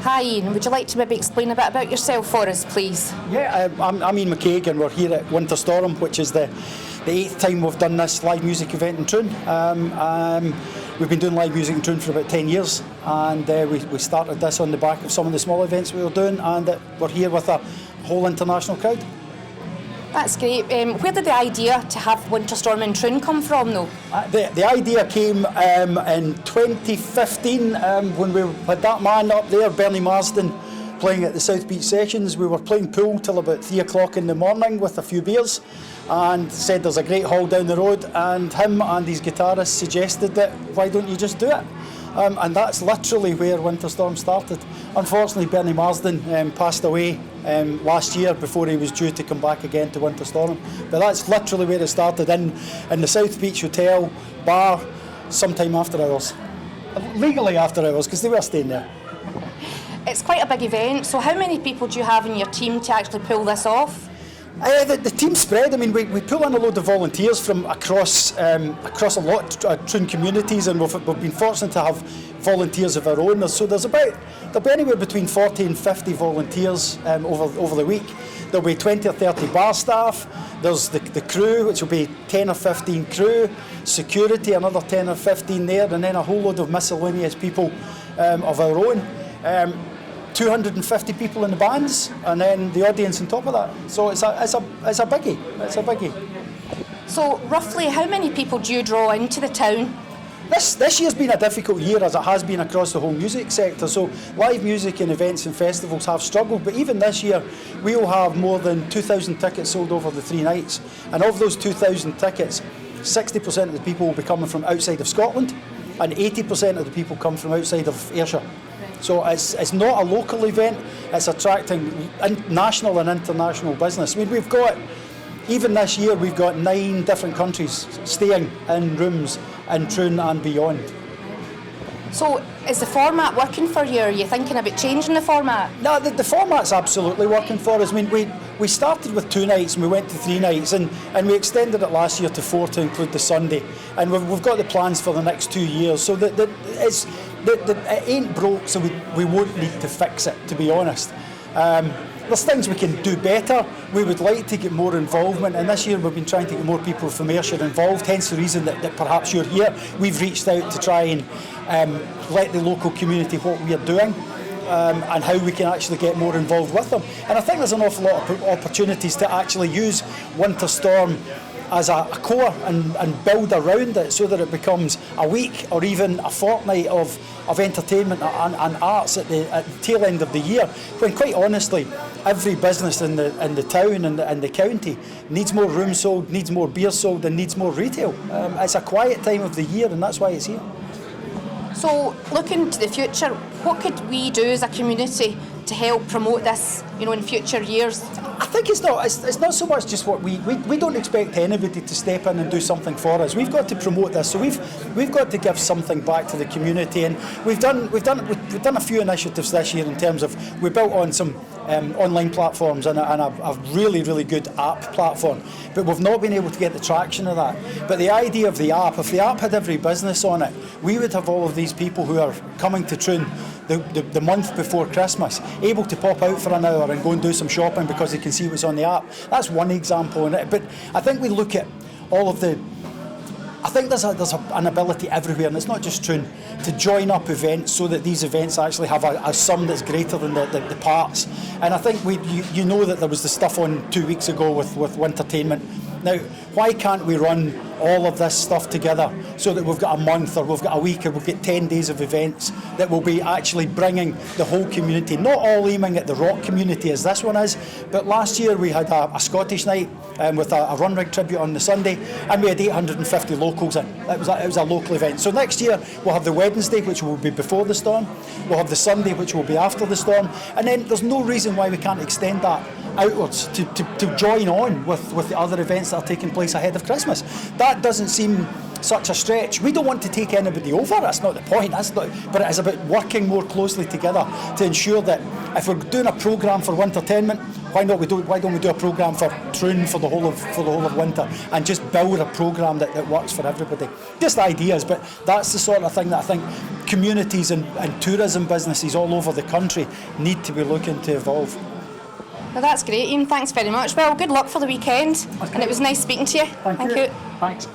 Hi Ian, would you like to maybe explain a bit about yourself for us, please? Yeah, I'm Ian McCaig and we're here at WinterStorm, which is the 8th time we've done this live music event in Troon. We've been doing live music in Troon for about 10 years and we started this on the back of some of the small events we were doing, and we're here with a whole international crowd. That's great. Where did the idea to have WinterStorm in Troon come from though? The idea came in 2015 when we had that man up there, Bernie Marsden, playing at the South Beach Sessions. We were playing pool till about 3 o'clock in the morning with a few beers, and said there's a great hall down the road, and him and his guitarist suggested that why don't you just do it? And that's literally where WinterStorm started. Unfortunately, Bernie Marsden passed away last year before he was due to come back again to WinterStorm. But that's literally where it started, in the South Beach Hotel bar, sometime after hours. Legally after hours, because they were staying there. It's quite a big event, so how many people do you have in your team to actually pull this off? The team spread. I mean, we pull in a load of volunteers from across a lot of Troon communities, and we've been fortunate to have volunteers of our own. So there'll be anywhere between 40 and 50 volunteers over the week. There'll be 20 or 30 bar staff. There's the crew, which will be 10 or 15 crew, security, another 10 or 15 there, and then a whole load of miscellaneous people of our own. 250 people in the bands, and then the audience on top of that. So it's a biggie. It's a biggie. So roughly how many people do you draw into the town? This year's been a difficult year, as it has been across the whole music sector. So live music and events and festivals have struggled, but even this year we will have more than 2,000 tickets sold over the 3 nights. And of those 2,000 tickets, 60% of the people will be coming from outside of Scotland, and 80% of the people come from outside of Ayrshire. So it's not a local event, it's attracting national and international business. I mean, even this year, we've got 9 different countries staying in rooms in Troon and beyond. So is the format working for you? Are you thinking about changing the format? No, the format's absolutely working for us. I mean, we started with 2 nights and we went to 3 nights, and we extended it last year to 4 to include the Sunday. And we've got the plans for the next 2 years. So it ain't broke, so we won't need to fix it, to be honest. There's things we can do better. We would like to get more involvement, and this year we've been trying to get more people from Ayrshire involved, hence the reason that perhaps you're here. We've reached out to try and let the local community what we are doing, and how we can actually get more involved with them. And I think there's an awful lot of opportunities to actually use WinterStorm as a core and build around it, so that it becomes a week or even a fortnight of entertainment and arts at the tail end of the year, when quite honestly every business in the town and the county needs more rooms sold, needs more beer sold, and needs more retail. It's a quiet time of the year, and that's why it's here. So looking to the future, what could we do as a community to help promote this, in future years? I think it's not so much just what we don't expect anybody to step in and do something for us. We've got to promote this, so we've got to give something back to the community, and we've done a few initiatives this year in terms of, we built on some online platforms and a really, really good app platform, but we've not been able to get the traction of that. But the idea of the app, if the app had every business on it, we would have all of these people who are coming to Troon the month before Christmas able to pop out for an hour and go and do some shopping because they can see what's on the app. That's one example in it. But I think we look at all of I think there's an ability everywhere, and it's not just Troon, to join up events so that these events actually have a sum that's greater than the parts. And I think you know that there was the stuff on 2 weeks ago with Wintertainment. Now, why can't we run all of this stuff together so that we've got a month, or we've got a week, or we've got 10 days of events that will be actually bringing the whole community, not all aiming at the rock community as this one is, but last year we had a Scottish night with a run rig tribute on the Sunday, and we had 850 locals in. It was a local event. So next year we'll have the Wednesday, which will be before the storm, we'll have the Sunday, which will be after the storm, and then there's no reason why we can't extend that outwards to join on with the other events that are taking place ahead of Christmas. That doesn't seem such a stretch. We don't want to take anybody over, that's not the point, but it is about working more closely together to ensure that if we're doing a programme for wintertainment, why don't we do a programme for Troon for the whole of winter, and just build a programme that works for everybody. Just ideas, but that's the sort of thing that I think communities and tourism businesses all over the country need to be looking to evolve. Well, that's great, Ian. Thanks very much. Well, good luck for the weekend, and it was nice speaking to you. Thank you. Thanks.